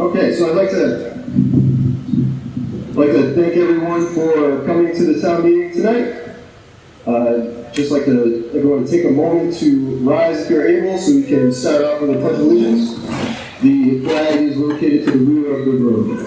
Okay, so I'd like to thank everyone for coming to the town meeting tonight. Just like everyone to take a moment to rise if you're able, so we can start off with a pledge of allegiance. The flag is located to the rear of the room.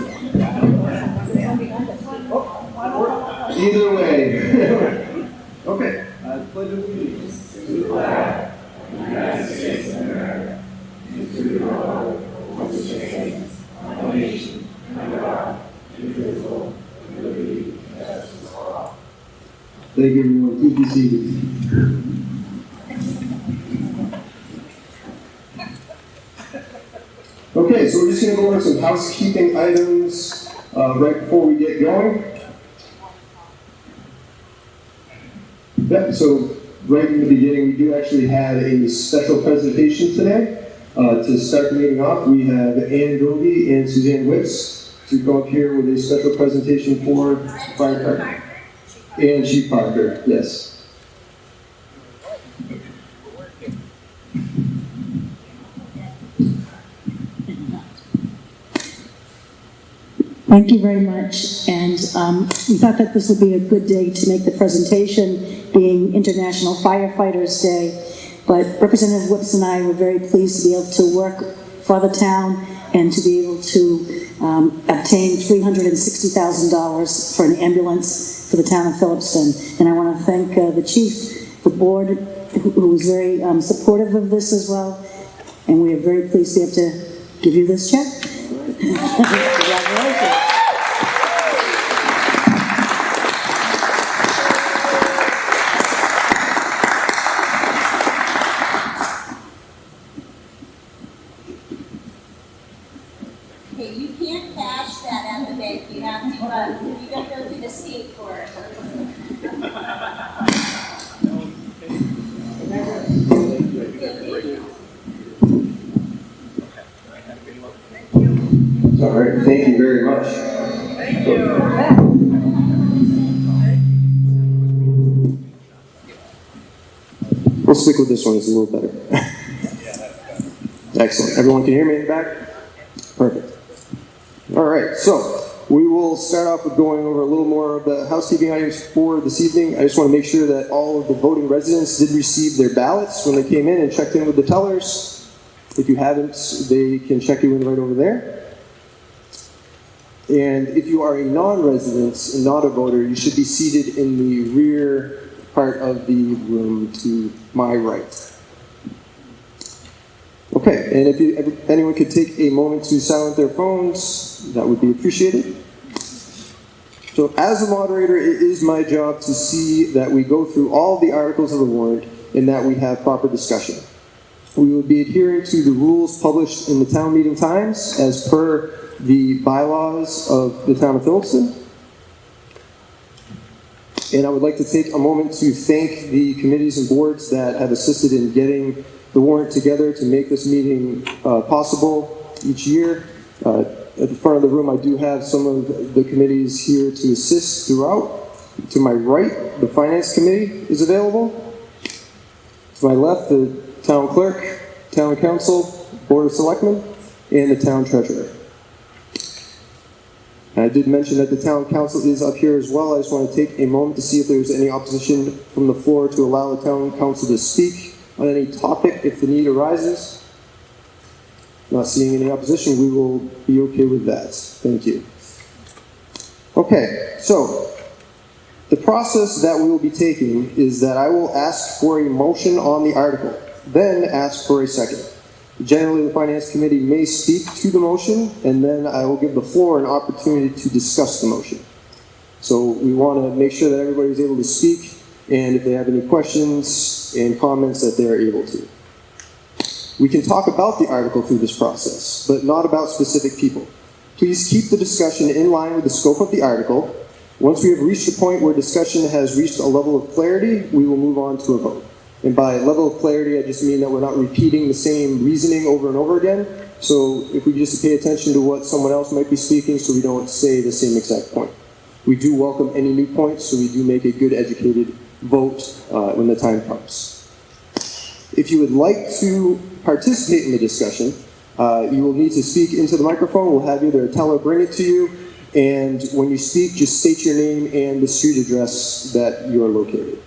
Either way. Okay. Pledge of allegiance to the flag of the United States of America, and to the republic which stands one nation under God, indivisible, with liberty and justice for all. Thank you, everyone. Please be seated. Okay, so we're just going to go over some housekeeping items right before we get going. Yep, so right in the beginning, we do actually have a special presentation today. To start the meeting off, we have Ann Goby and Suzanne Witz to go up here with a special presentation for Fire Department. And Chief Parker, yes. Thank you very much, and we thought that this would be a good day to make the presentation, being International Firefighters Day, but Representative Witz and I were very pleased to be able to work for the town and to be able to obtain $360,000 for an ambulance for the town of Phillipston. And I want to thank the chief, the board, who was very supportive of this as well, and we are very pleased to be able to give you this check. Congratulations. Okay, you can't cash that at the bank. You have to, you gotta go to the state for it. All right, thank you very much. Thank you. We'll stick with this one, it's a little better. Excellent. Everyone can hear me in the back? Perfect. All right, so we will start off with going over a little more of the housekeeping items for this evening. I just want to make sure that all of the voting residents did receive their ballots when they came in and checked in with the tellers. If you haven't, they can check you in right over there. And if you are a non-resident and not a voter, you should be seated in the rear part of the room to my right. Okay, and if anyone could take a moment to silence their phones, that would be appreciated. So as a moderator, it is my job to see that we go through all the articles of the warrant and that we have proper discussion. We will be adhering to the rules published in the Town Meeting Times as per the bylaws of the town of Phillipston. And I would like to take a moment to thank the committees and boards that have assisted in getting the warrant together to make this meeting possible each year. At the front of the room, I do have some of the committees here to assist throughout. To my right, the Finance Committee is available. To my left, the Town Clerk, Town Council, Board of Selectmen, and the Town Treasurer. And I did mention that the Town Council is up here as well. I just want to take a moment to see if there's any opposition from the floor to allow the Town Council to speak on any topic if the need arises. Not seeing any opposition, we will be okay with that. Thank you. Okay, so the process that we will be taking is that I will ask for a motion on the article, then ask for a second. Generally, the Finance Committee may speak to the motion, and then I will give the floor an opportunity to discuss the motion. So we want to make sure that everybody is able to speak, and if they have any questions and comments, that they are able to. We can talk about the article through this process, but not about specific people. Please keep the discussion in line with the scope of the article. Once we have reached a point where discussion has reached a level of clarity, we will move on to a vote. And by level of clarity, I just mean that we're not repeating the same reasoning over and over again. So if we just pay attention to what someone else might be speaking so we don't say the same exact point. We do welcome any new points, so we do make a good educated vote when the time comes. If you would like to participate in the discussion, You will need to speak into the microphone. We'll have either a teller bring it to you, and when you speak, just state your name and the street address that you are located.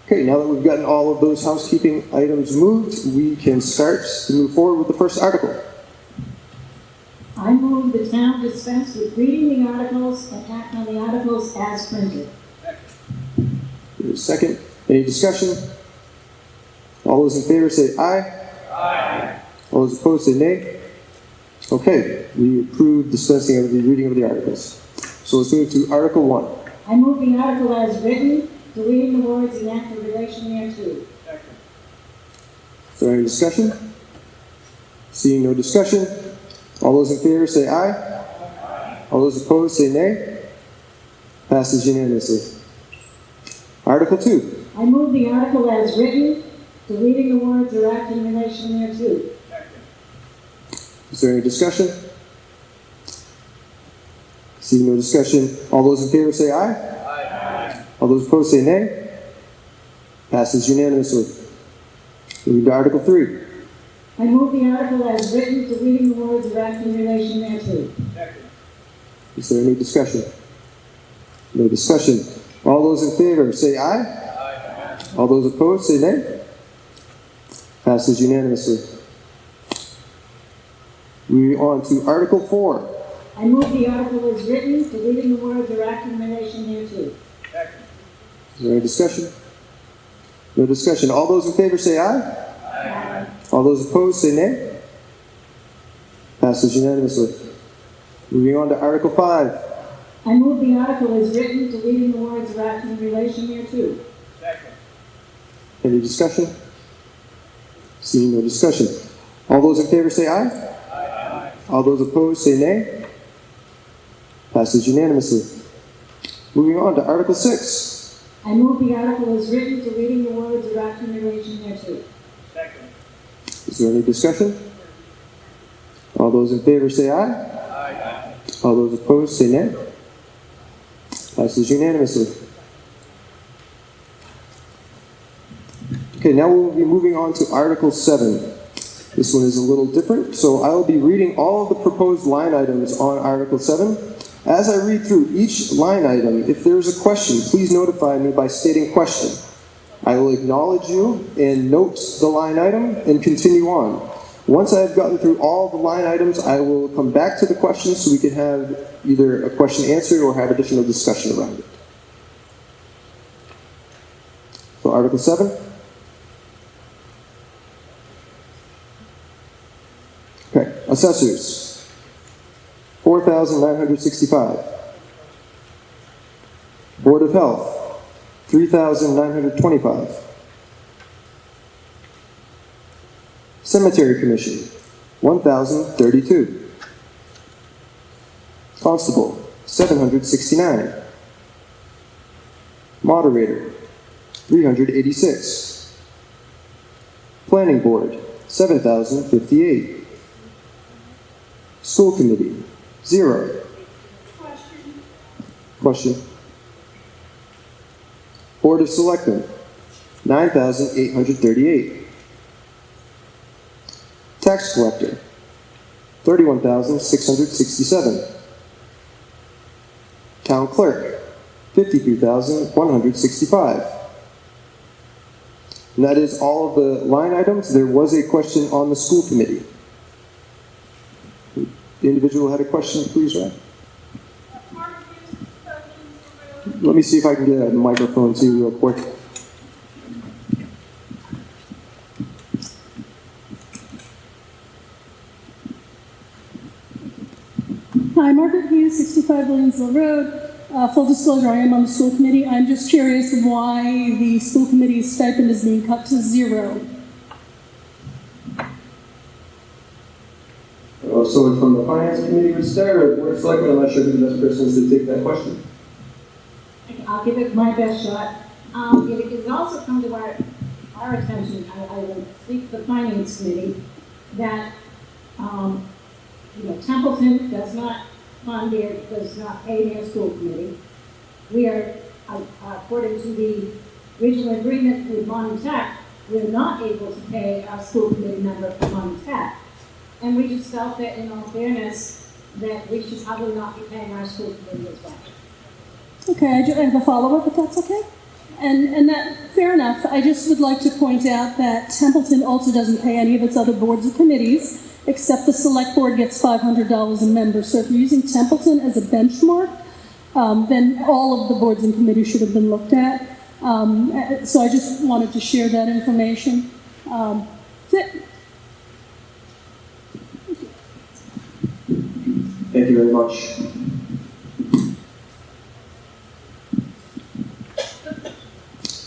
Okay, now that we've gotten all of those housekeeping items moved, we can start to move forward with the first article. I move the town dispense with reading the articles and act on the articles as printed. There's a second. Any discussion? All those in favor say aye. Aye. All those opposed say nay. Okay, we approve dispensing of the reading of the articles. So let's move to Article 1. I move the article as written, deleting the words and act in relation thereto. Is there any discussion? Seeing no discussion, all those in favor say aye. Aye. All those opposed say nay. Passes unanimously. Article 2. I move the article as written, deleting the words or act in relation thereto. Is there any discussion? Seeing no discussion, all those in favor say aye. Aye. All those opposed say nay. Passes unanimously. Moving to Article 3. I move the article as written, deleting the words or act in relation thereto. Is there any discussion? No discussion. All those in favor say aye. Aye. All those opposed say nay. Passes unanimously. Moving on to Article 4. I move the article as written, deleting the words or act in relation thereto. Is there any discussion? No discussion. All those in favor say aye. Aye. All those opposed say nay. Passes unanimously. Moving on to Article 5. I move the article as written, deleting the words or act in relation thereto. Any discussion? Seeing no discussion. All those in favor say aye. Aye. All those opposed say nay. Passes unanimously. Moving on to Article 6. I move the article as written, deleting the words or act in relation thereto. Is there any discussion? All those in favor say aye. Aye. All those opposed say nay. Passes unanimously. Okay, now we'll be moving on to Article 7. This one is a little different, so I will be reading all of the proposed line items on Article 7. As I read through each line item, if there is a question, please notify me by stating question. I will acknowledge you and note the line item and continue on. Once I have gotten through all the line items, I will come back to the question so we can have either a question answered or have additional discussion around it. So Article 7. Okay, assessors. 4,965. Board of Health, 3,925. Cemetery Commission, 1,032. Constable, 769. Moderator, 386. Planning Board, 7,058. School Committee, 0. Question. Board of Selectmen, 9,838. Tax Collector, 31,667. Town Clerk, 53,165. And that is all of the line items. There was a question on the School Committee. The individual had a question, please, right? Let me see if I can get a microphone to you real quick. Hi, Margaret Hughes, 65 Williamsville Road. Full disclosure, I am on the school committee. I'm just curious why the school committee's stipend is being cut to 0. So from the Finance Committee would start, or Board of Selectmen, I'm not sure who the best person is to take that question. I'll give it my best shot. It has also come to our attention, I will speak to the Finance Committee, that, Templeton does not fund does not pay their school committee. We are, according to the regional agreement with Montech, we're not able to pay our school committee member for Montech. And we just felt that in all fairness, that we should probably not be paying our school committee as well. Okay, I have a follow-up, if that's okay? And that, fair enough. I just would like to point out that Templeton also doesn't pay any of its other boards and committees, except the select board gets $500 a member. So if you're using Templeton as a benchmark, then all of the boards and committees should have been looked at. So I just wanted to share that information. That's it. Thank you very much.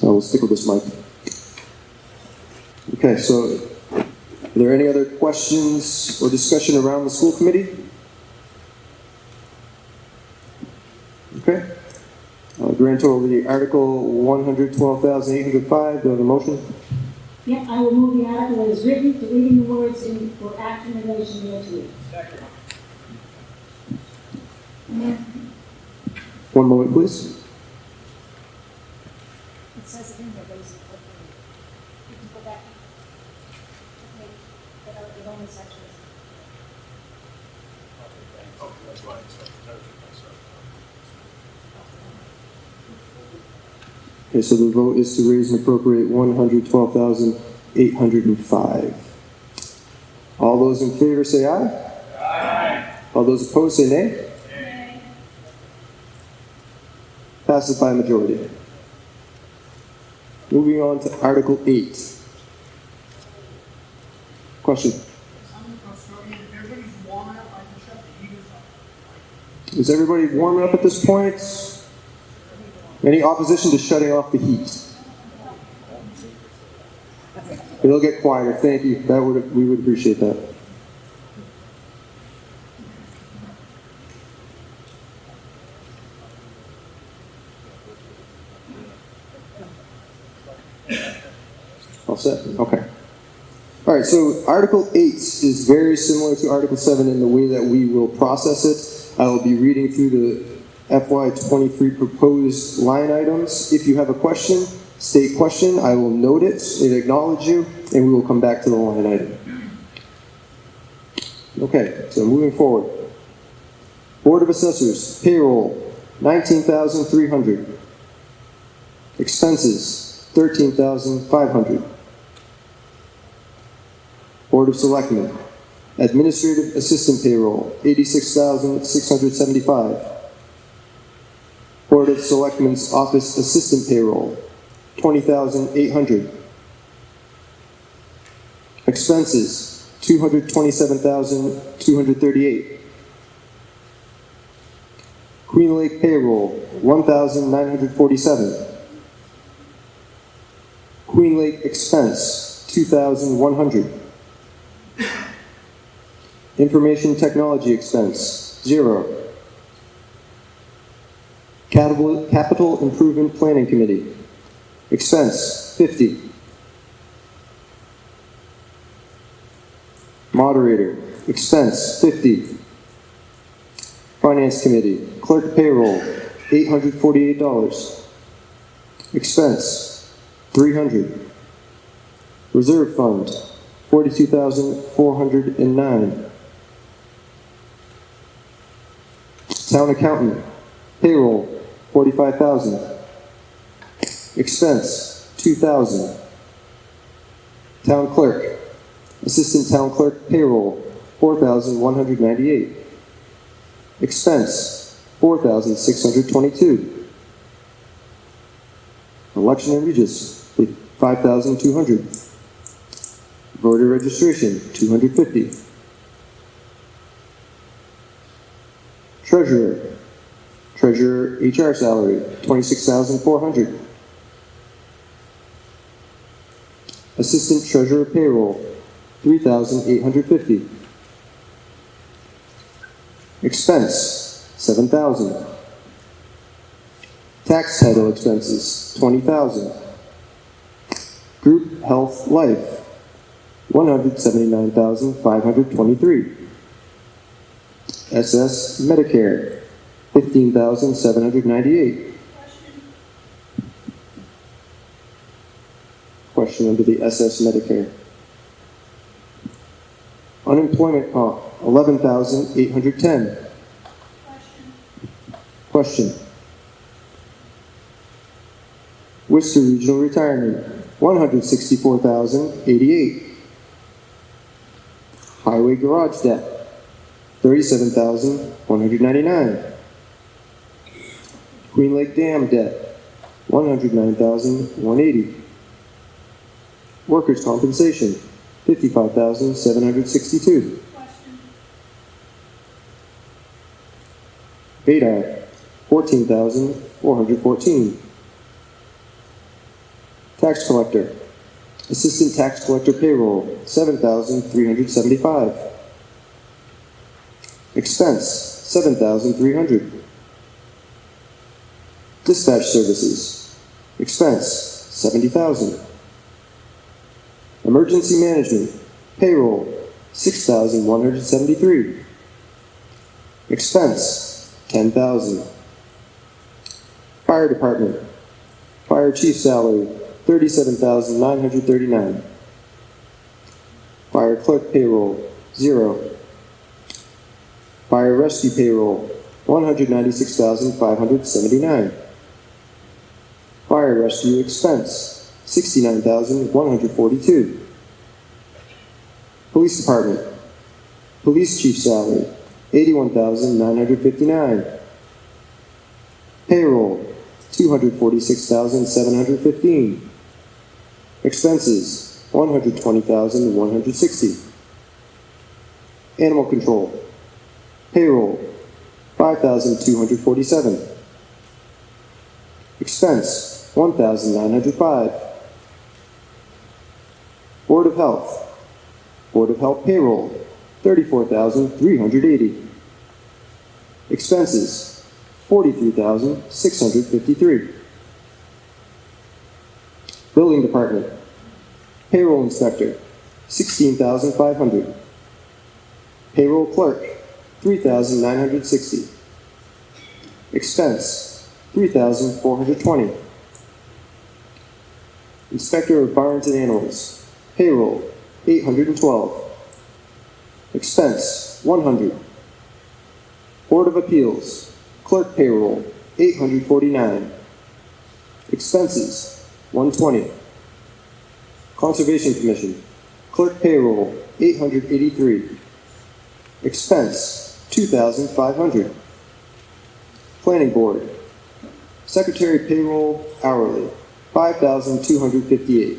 We'll stick with this mic. Okay, so are there any other questions or discussion around the school committee? Okay. Grand total of the article 112,805. Do I have a motion? Yep, I will move the article as written, deleting the words in for action in relation thereto. Second. One moment, please. It says it in there, but it's incorporated. You can go back. Okay, but it only sections. Okay, so the vote is to raise and appropriate 112,805. All those in favor say aye. Aye. All those opposed say nay. Nay. Passes by a majority. Moving on to Article 8. Question. Is everybody warming up at this point? Any opposition to shutting off the heat? It'll get quieter. Thank you. We would appreciate that. All set? Okay. All right, so Article 8 is very similar to Article 7 in the way that we will process it. I will be reading through the FY23 proposed line items. If you have a question, state question. I will note it and acknowledge you, and we will come back to the line item. Okay, so moving forward. Board of Assessors, payroll, $19,300. Expenses, $13,500. Board of Selectmen, administrative assistant payroll, $86,675. Board of Selectmen's office assistant payroll, $20,800. Expenses, $227,238. Queen Lake payroll, $1,947. Queen Lake expense, $2,100. Information technology expense, $0. Capital Improvement Planning Committee, expense, $50. Moderator, expense, $50. Finance Committee, clerk payroll, $848. Expense, $300. Reserve fund, $42,409. Town accountant, payroll, $45,000. Expense, $2,000. Town clerk, assistant town clerk payroll, $4,198. Expense, $4,622. Election and Regis, $5,200. Voter registration, $250. Treasurer HR salary, $26,400. Assistant treasurer payroll, $3,850. Expense, $7,000. Tax title expenses, $20,000. Group health life, $179,523. SS Medicare, $15,798. Question under the SS Medicare. Unemployment comp, $11,810. Question. Worcester Regional Retirement, $164,088. Highway garage debt, $37,199. Queen Lake Dam debt, $109,180. Workers' compensation, $55,762. VADAR, $14,414. Tax collector, assistant tax collector payroll, $7,375. Expense, $7,300. Dispatch services, expense, $70,000. Emergency management, payroll, $6,173. Expense, $10,000. Fire department, fire chief salary, $37,939. Fire clerk payroll, 0. Fire rescue payroll, $196,579. Fire rescue expense, $69,142. Police department, police chief salary, $81,959. Payroll, $246,715. Expenses, $120,160. Animal control, payroll, $5,247. Expense, $1,905. Board of Health payroll, $34,380. Expenses, $43,653. Building department, payroll inspector, $16,500. Payroll clerk, $3,960. Expense, $3,420. Inspector of barns and animals, payroll, $812. Expense, $100. Board of Appeals, clerk payroll, $849. Expenses, $120. Conservation Commission, clerk payroll, $883. Expense, $2,500. Planning Board, secretary payroll, hourly, $5,258.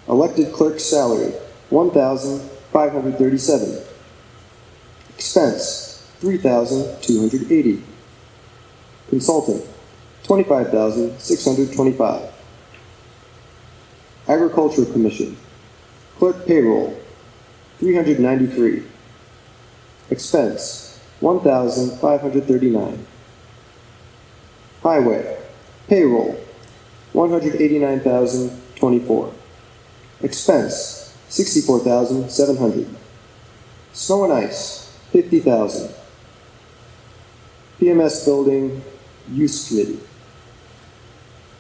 Elected clerk salary, $1,537. Expense, $3,280. Consultant, $25,625. Agricultural Commission, clerk payroll, $393. Expense, $1,539. Highway, payroll, $189,024. Expense, $64,700. Snow and ice, $50,000. PMS Building Use Committee,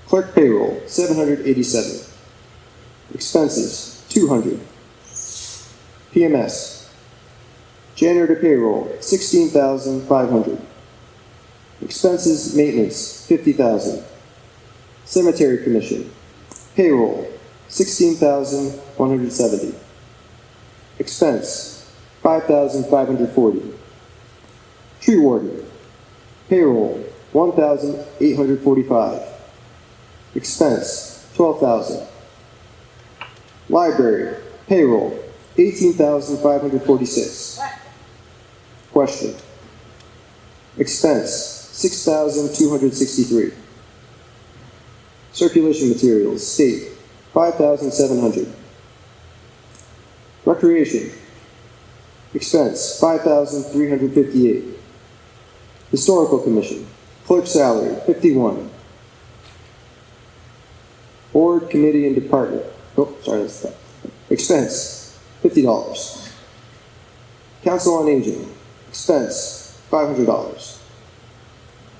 clerk payroll, $787. Expenses, $200. PMS, janitor payroll, $16,500. Expenses, maintenance, $50,000. Cemetery Commission, payroll, $16,170. Expense, $5,540. Tree Warden, payroll, $1,845. Expense, $12,000. Library, payroll, $18,546. Question. Expense, $6,263. Circulation materials, state, $5,700. Recreation, expense, $5,358. Historical Commission, clerk salary, $51. Board, committee, and department, expense, $50. Council on Aging, expense, $500.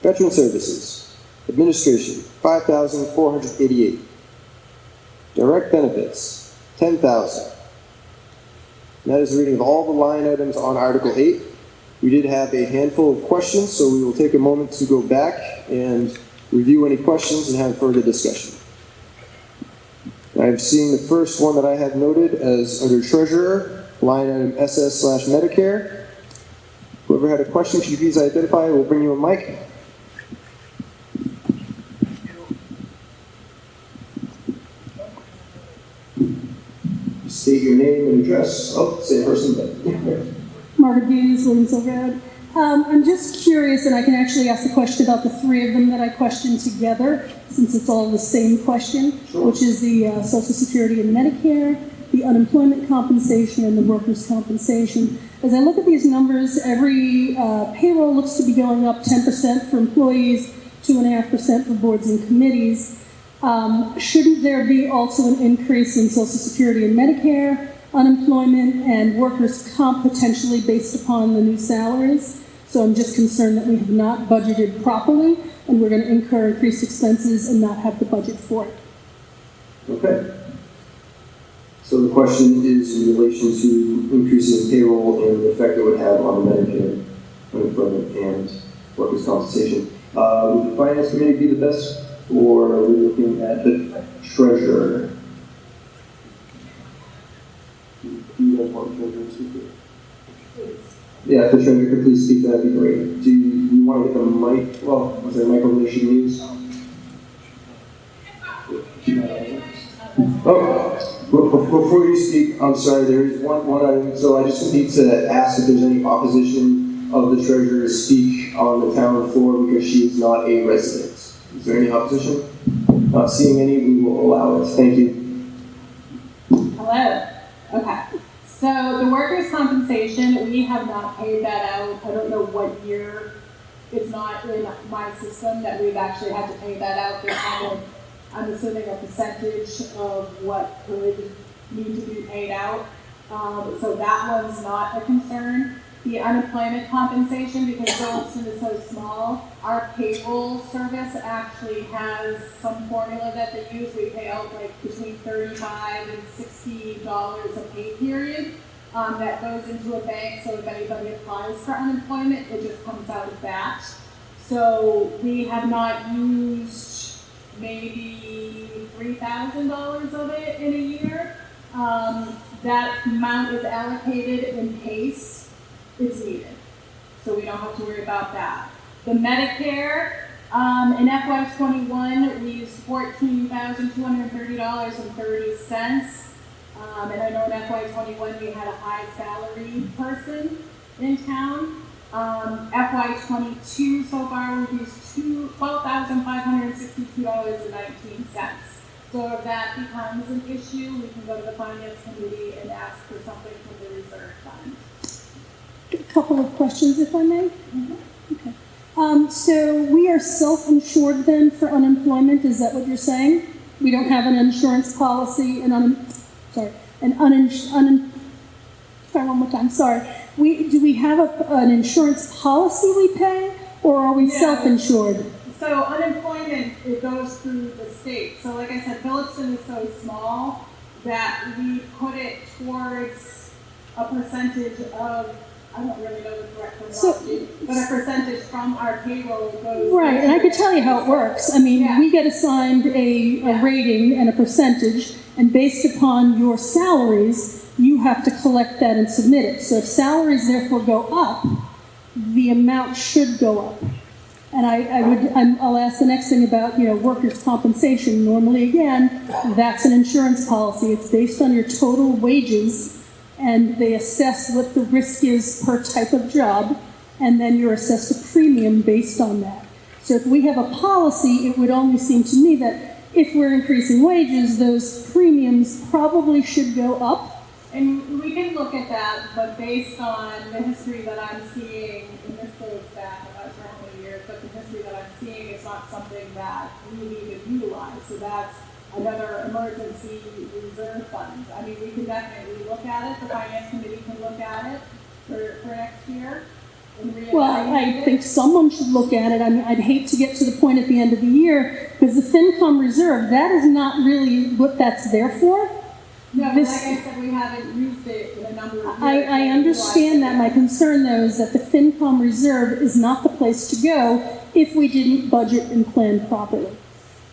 Veteran Services, administration, $5,488. Direct benefits, $10,000. And that is the reading of all the line items on Article 8. We did have a handful of questions, so we will take a moment to go back and review any questions and have further discussion. I've seen the first one that I have noted as under Treasurer, line item SS/Medicare. Whoever had a question, should you please identify? We'll bring you a mic. State your name and address. Oh, same person, but Margaret Hughes, Williamsville Road. I'm just curious, and I can actually ask the question about the three of them that I questioned together, since it's all the same question, which is the Social Security and Medicare, the unemployment compensation, and the workers' compensation. As I look at these numbers, every payroll looks to be going up 10% for employees, 2.5% for boards and committees. Shouldn't there be also an increase in Social Security and Medicare, unemployment, and workers' comp potentially based upon the new salaries? So I'm just concerned that we have not budgeted properly, and we're going to incur increased expenses and not have the budget for it. okay. So the question is in relation to increasing payroll and the effect it would have on Medicare, unemployment, and workers' compensation. Would the Finance Committee be the best, or are we looking at the Treasurer? Do you guys want the Treasurer to speak? Yeah, if the Treasurer could please speak, that'd be great. Do you want to get the mic? Well, is there a microphone they should use? Oh, before you speak, I'm sorry, there is one item, so I just need to ask if there's any opposition of the Treasurer to speak on the town floor because she is not a resident. Is there any opposition? Not seeing any, we will allow it. Thank you. Hello. Okay. So the workers' compensation, we have not paid that out. I don't know what year. It's not in my system that we've actually had to pay that out. There's kind of, I'm assuming, a percentage of what could need to be paid out. So that one's not a concern. The unemployment compensation, because Phillipston is so small, our payroll service actually has some formula that they use. We pay out like between $35 and $60 a pay period. That goes into a bank, so if anybody applies for unemployment, it just comes out of that. So we have not used maybe $3,000 of it in a year. That amount is allocated in case it's needed, so we don't have to worry about that. The Medicare, in FY21, we used $14,230.30. And I know in FY21 we had a high salary person in town. FY22 so far we've used $12,562.19. So if that becomes an issue, we can go to the Finance Committee and ask for something from the reserve fund. A couple of questions, if I may. Mm-hmm. Okay. So we are self-insured then for unemployment. Is that what you're saying? We don't have an insurance policy, sorry, one more time. Sorry. Do we have an insurance policy we pay, or are we self-insured? So unemployment, it goes through the state. So like I said, Phillipston is so small that we put it towards a percentage of, I don't really know the correct terminology, but a percentage from our payroll goes. Right, and I could tell you how it works. I mean, Yeah. we get assigned a rating and a percentage, and based upon your salaries, you have to collect that and submit it. So if salaries therefore go up, the amount should go up. And I'll ask the next thing about, workers' compensation. Normally, again, that's an insurance policy. It's based on your total wages, and they assess what the risk is per type of job, and then you're assessed a premium based on that. So if we have a policy, it would only seem to me that if we're increasing wages, those premiums probably should go up. And we can look at that, but based on the history that I'm seeing, and this goes back, I'm not sure how many years, but the history that I'm seeing is not something that we need to utilize. So that's another emergency reserve fund. I mean, we can definitely look at it. The Finance Committee can look at it for next year. Well, I think someone should look at it. I mean, I'd hate to get to the point at the end of the year, because the FinCom reserve, that is not really what that's there for. No, but This- like I said, we haven't used it in a number of years. I understand that. My concern, though, is that the FinCom reserve is not the place to go if we didn't budget and plan properly.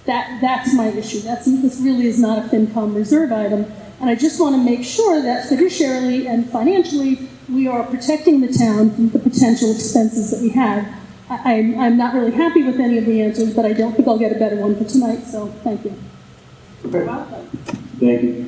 That's my issue. This really is not a FinCom reserve item. And I just want to make sure that fiduciarily and financially, we are protecting the town from the potential expenses that we have. I'm not really happy with any of the answers, but I don't think I'll get a better one for tonight, so thank you. Okay. Welcome. Thank you.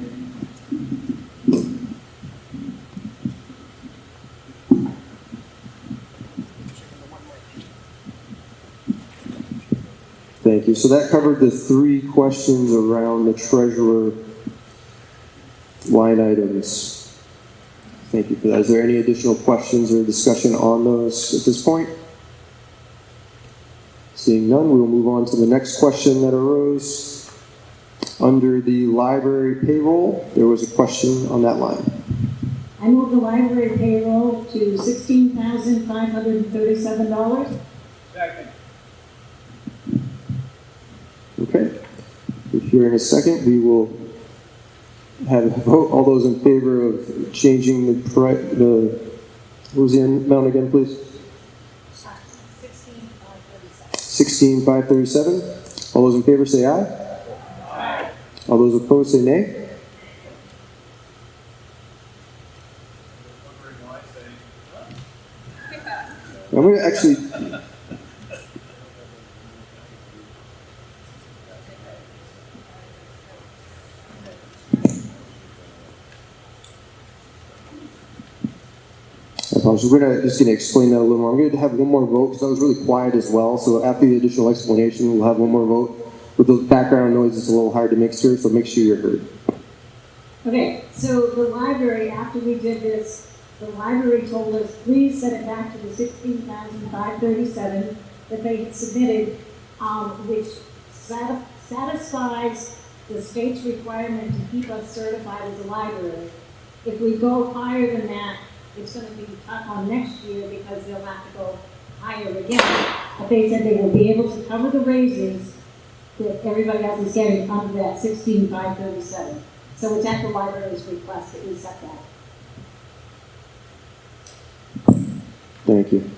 Thank you. So that covered the 3 questions around the treasurer line items. Thank you for that. Is there any additional questions or discussion on those at this point? Seeing none, we will move on to the next question that arose. Under the library payroll, there was a question on that line. I move the library payroll to $16,537. Second. Okay. If you're in a second, we will have a vote. All those in favor of changing what was the amount again, please? 16,537. All those in favor say aye. Aye. All those opposed say nay. I'm going to actually. We're just going to explain that a little more. I'm going to have one more vote because I was really quiet as well. So after the additional explanation, we'll have one more vote. With the background noise, it's a little hard to mix here, so make sure you're heard. Okay, so the library, after we did this, the library told us, please send it back to the $16,537 that they had submitted, which satisfies the state's requirement to keep us certified as a library. If we go higher than that, it's going to be tough on next year because they'll have to go higher again. But they said they will be able to cover the raises that everybody else is getting under that $16,537. So it's at the library's request that we set that. Thank you.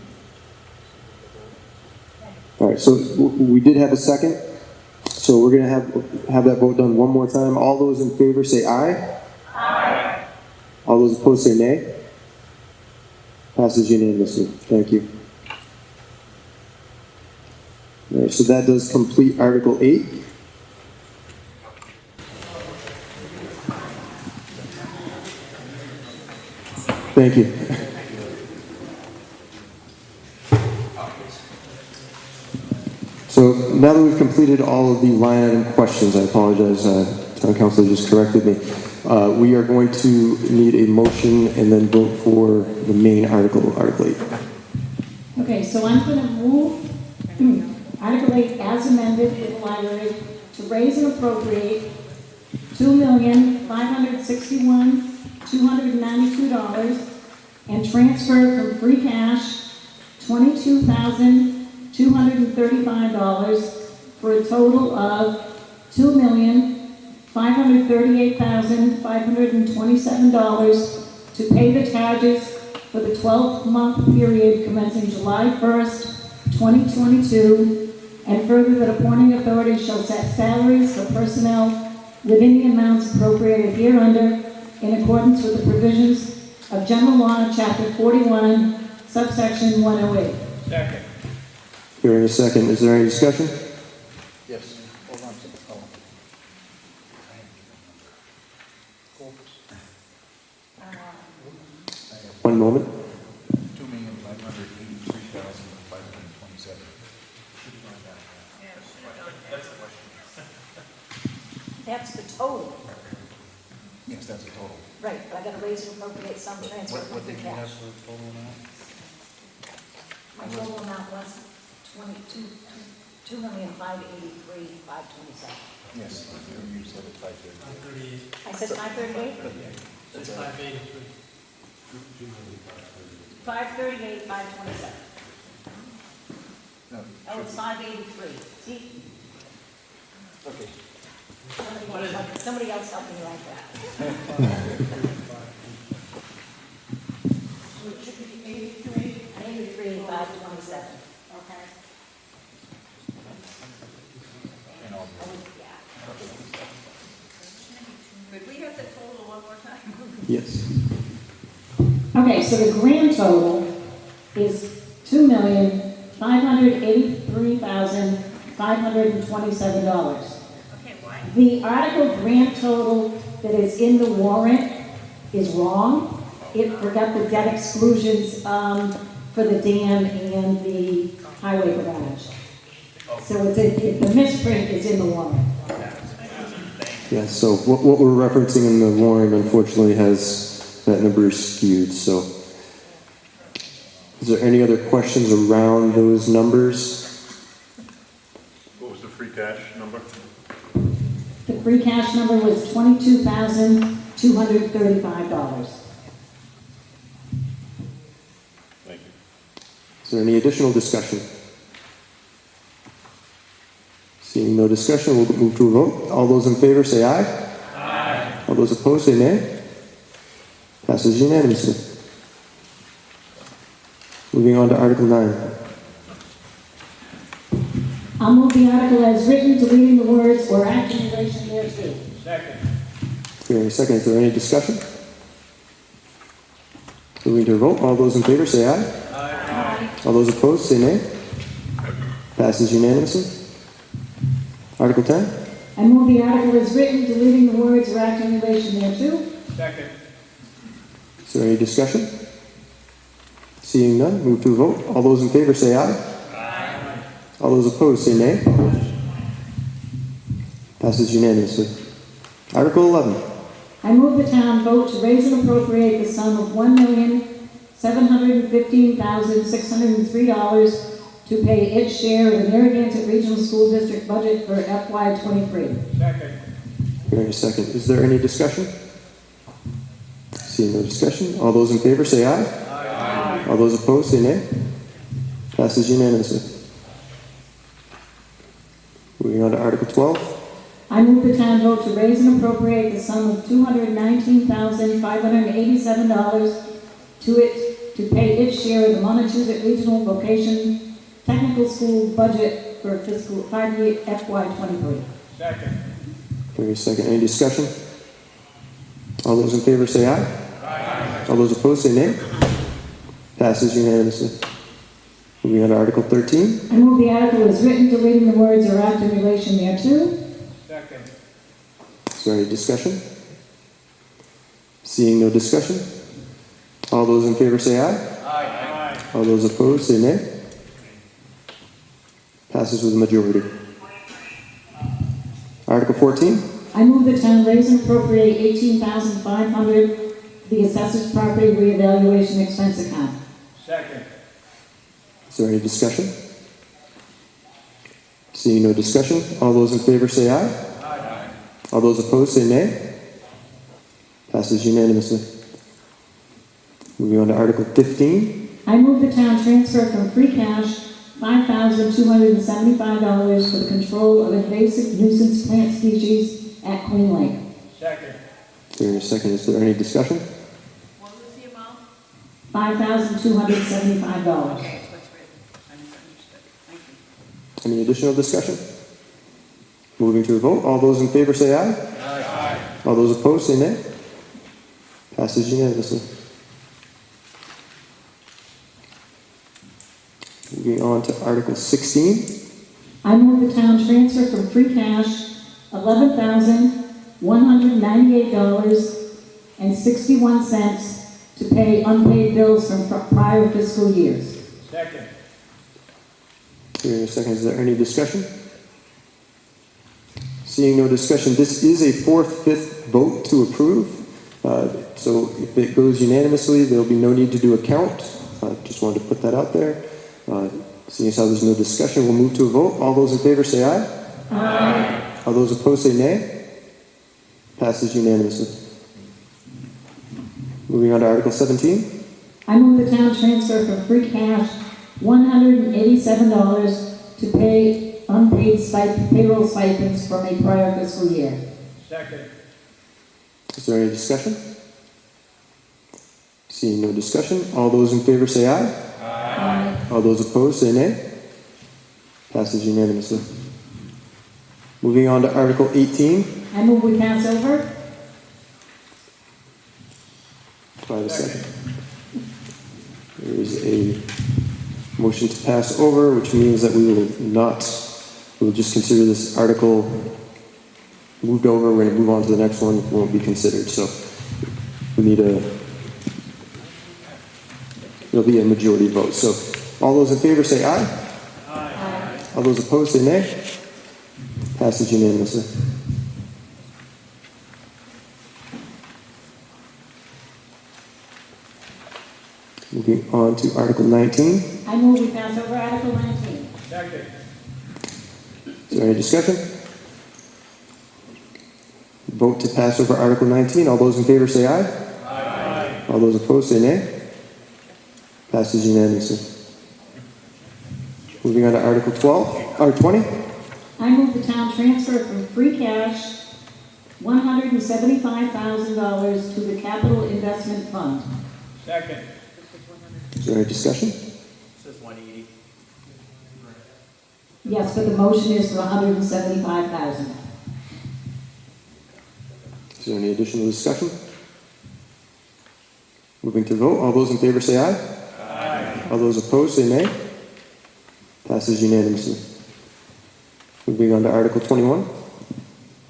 All right, so we did have a second. So we're going to have that vote done one more time. All those in favor say aye. Aye. All those opposed say nay. Passes unanimously. Thank you. All right, so that does complete Article 8. Thank you. So now that we've completed all of the line item questions, I apologize, Town Council just corrected me. We are going to need a motion and then vote for the main article, Article 8. Okay, so I'm going to move Article 8 as amended with the library to raise and appropriate $2,561,292 and transfer from free cash $22,235 for a total of $2,538,527 to pay the charges for the 12-month period commencing July 1st, 2022, and further that appointing authority shall set salaries for personnel within the amounts appropriated hereunder in accordance with the provisions of General Law, Chapter 41, subsection 108. Second. Here in a second. Is there any discussion? Yes. Hold on. One moment. 2,583,527. That's the total. Yes, that's a total. Right, but I gotta raise and appropriate some transfer from What free did you have cash. for a total amount? My total amount was 2,583,527. Yes, you said it 530. I said 538? That's a- 538,527. No, Oh, it's 583. See? okay. Somebody else help me like that. 83, 527. Okay. And all Could we have the total one more time? Yes. Okay, so the grand total is $2,583,527. Okay, why? The article grand total that is in the warrant is wrong. It forgot the debt exclusions for the dam and the highway garage. So the misprint is in the warrant. Yeah, so what we're referencing in the warrant unfortunately has that number skewed, so. Is there any other questions around those numbers? What was the free cash number? The free cash number was $22,235. Thank you. Is there any additional discussion? Seeing no discussion, we'll move to a vote. All those in favor say aye. Aye. All those opposed say nay. Passes unanimously. Moving on to Article 9. I'll move the article as written, deleting the words "or act in relation thereto." Hearing a second, is there any discussion? Moving to a vote. All those in favor say aye. Aye. All those opposed say nay. Passes unanimously. Article 10. I move the article as written, deleting the words "or act in relation thereto." Is there any discussion? Seeing none, move to a vote. All those in favor say aye. Aye. All those opposed say nay. Passes unanimously. Article 11. I move the town vote to raise and appropriate the sum of $1,715,603 to pay its share of the Narragansett Regional School District budget for FY23. Hearing a second, is there any discussion? Seeing no discussion, all those in favor say aye. Aye. All those opposed say nay. Passes unanimously. Moving on to Article 12. I move the town vote to raise and appropriate the sum of $219,587 to pay its share of the Montezut Regional Vocation Technical School budget for fiscal 5-year FY23. Hearing a second, any discussion? All those in favor say aye. Aye. All those opposed say nay. Passes unanimously. Moving on to Article 13. I move the article as written, deleting the words "or act in relation thereto." Is there any discussion? Seeing no discussion, all those in favor say aye. Aye. All those opposed say nay. Passes with a majority. Article 14. I move the town raise and appropriate $18,500 the assessor's property reevaluation expense account. Is there any discussion? Seeing no discussion, all those in favor say aye. Aye. All those opposed say nay. Passes unanimously. Moving on to Article 15. I move the town transfer from free cash $5,275 for the control of invasive nuisance plant species at Queen Lake. Hearing a second, is there any discussion? What was the amount? $5,275. That's what's written. I misunderstood. Thank you. Any additional discussion? Moving to a vote. All those in favor say aye. Aye. All those opposed say nay. Passes unanimously. Moving on to Article 16. I move the town transfer from free cash $11,198.61 to pay unpaid bills from prior fiscal years. Hearing a second, is there any discussion? Seeing no discussion, this is a fourth-fifth vote to approve. So if it goes unanimously, there will be no need to do a count. Just wanted to put that out there. Seeing as how there's no discussion, we'll move to a vote. All those in favor say aye. Aye. All those opposed say nay. Passes unanimously. Moving on to Article 17. I move the town transfer from free cash $187 to pay unpaid payroll stipends from a prior fiscal year. Second. Is there any discussion? Seeing no discussion, all those in favor say aye. Aye. All those opposed say nay. Passes unanimously. Moving on to Article 18. I move we pass over. Do I have a second? There is a motion to pass over, which means that we will just consider this article moved over. We're going to move on to the next one. It won't be considered. So it'll be a majority vote. So all those in favor say aye. Aye. All those opposed say nay. Passes unanimously. Moving on to Article 19. I move we pass over Article 19. Second. Is there any discussion? Vote to pass over Article 19. All those in favor say aye. Aye. All those opposed say nay. Passes unanimously. Moving on to Article 20. I move the town transfer from free cash $175,000 to the capital investment fund. Second. Is there any discussion? Says 180. Yes, but the motion is for $175,000. Is there any additional discussion? Moving to vote. All those in favor say aye. Aye. All those opposed say nay. Passes unanimously. Moving on to Article 21.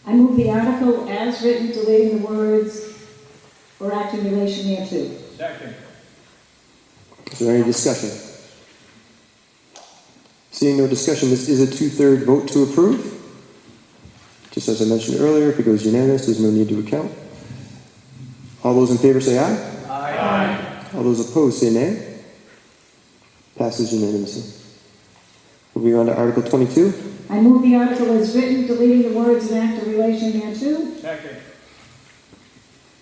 I move the article as written, deleting the words "or act in relation thereto." Second. Is there any discussion? Seeing no discussion, this is a 2/3 vote to approve. Just as I mentioned earlier, if it goes unanimous, there's no need to recount. All those in favor say aye. Aye. All those opposed say nay. Passes unanimously. Moving on to Article 22. I move the article as written, deleting the words "and act in relation thereto." Second.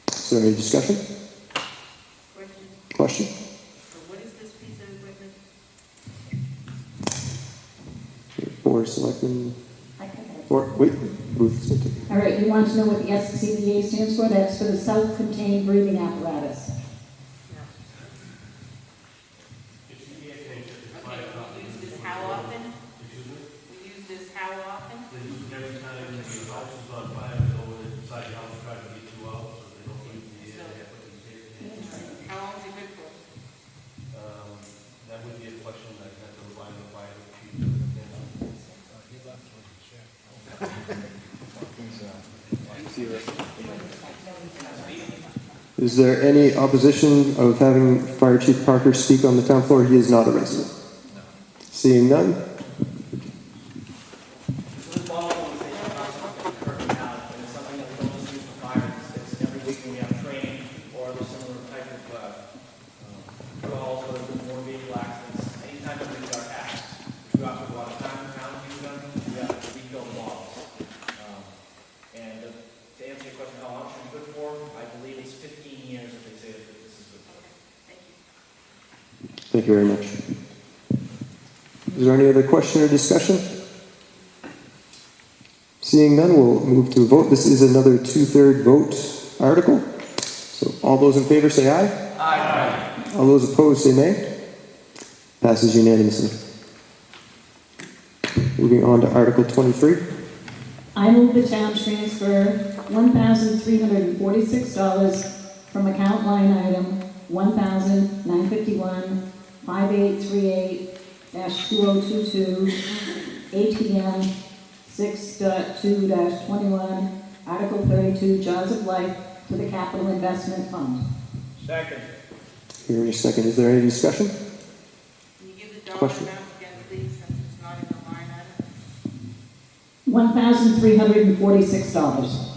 Is there any discussion? Question? What is this piece of equipment? Board of Selectmen. I got it. Ruth. All right, you want to know what the SCBA stands for? That's for the self-contained breathing apparatus. We use this how often? We use this how often? Every time the house is on fire, they go inside the house, try to get you out, so they don't leave the air. They put these here. How long is it good for? That would be a question I have to remind the fire chief. Is there any opposition of having Fire Chief Parker speak on the town floor? He is not a resident. Seeing none? Thank you very much. Is there any other question or discussion? Seeing none, we'll move to a vote. This is another 2/3 vote article. So all those in favor say aye. Aye. All those opposed say nay. Passes unanimously. Moving on to Article 23. I move the town transfer $1,346 from account line item 1,951-5838-2022 ATM 6.2-21 Article 32 Jaws of Life to the Capital Investment Fund. Second. Here in a second. Is there any discussion? Can you give the dollar Question. amount again, please, since it's not in the line item? $1,346.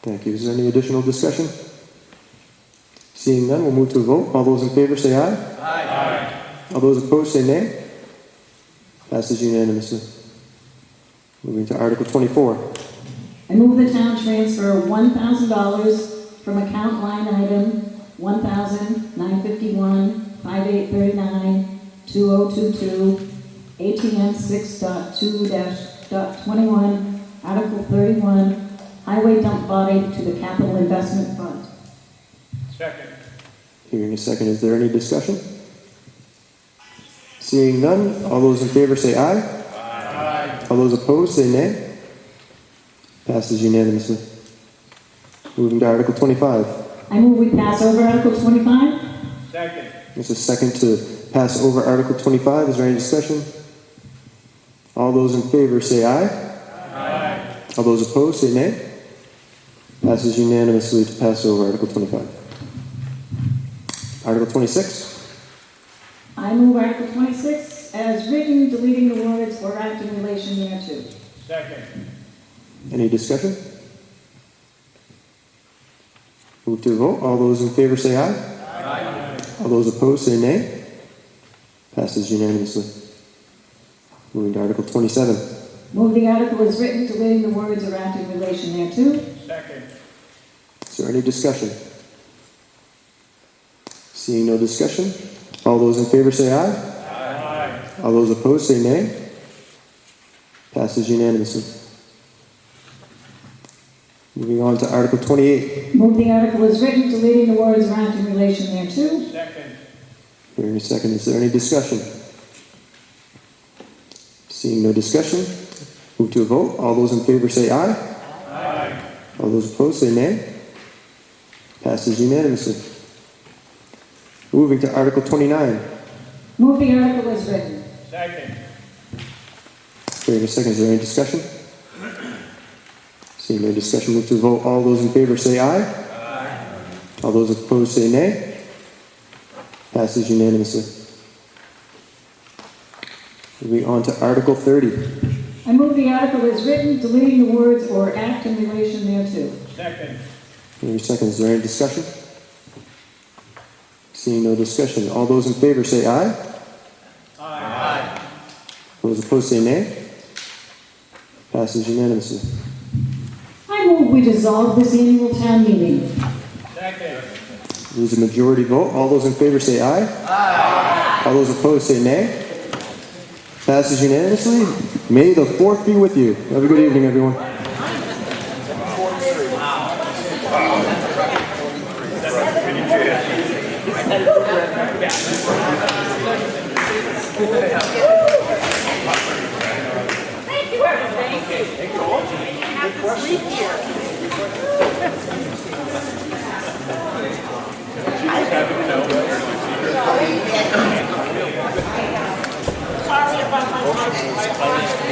Thank you. Is there any additional discussion? Seeing none, we'll move to a vote. All those in favor say aye. Aye. All those opposed say nay. Passes unanimously. Moving to Article 24. I move the town transfer $1,000 from account line item 1,951-5839 2022, ATM 6.2-.21, Article 31, highway dump body to the capital investment fund. Second. Hearing a second, is there any discussion? Seeing none, all those in favor say aye. Aye. All those opposed say nay. Passes unanimously. Moving to Article 25. I move we pass over Article 25. Second. There's a second to pass over Article 25. Is there any discussion? All those in favor say aye. Aye. All those opposed say nay. Passes unanimously to pass over Article 25. Article 26. I move Article 26 as written, deleting the words "or act in relation thereto." Second. Any discussion? Move to a vote. All those in favor say aye. Aye. All those opposed say nay. Passes unanimously. Moving to Article 27. Move the article as written, deleting the words "or act in relation thereto." Second. Is there any discussion? Seeing no discussion, all those in favor say aye. Aye. All those opposed say nay. Passes unanimously. Moving on to Article 28. Move the article as written, deleting the words "or act in relation thereto." Second. Hearing a second, is there any discussion? Seeing no discussion, move to a vote. All those in favor say aye. Aye. All those opposed say nay. Passes unanimously. Moving to Article 29. Move the article as written. Second. Hearing a second, is there any discussion? Seeing no discussion, move to a vote. All those in favor say aye. Aye. All those opposed say nay. Passes unanimously. Moving on to Article 30. I move the article as written, deleting the words "or act in relation thereto." Second. Hearing a second, is there any discussion? Seeing no discussion, all those in favor say aye. Aye. Those opposed say nay. Passes unanimously. I move we dissolve this annual town meeting. Second. There's a majority vote. All those in favor say aye. Aye. All those opposed say nay. Passes unanimously. May the 4th be with you. Have a good evening, everyone. Thank you, everybody. Thank you. Have to sleep here. Sorry about my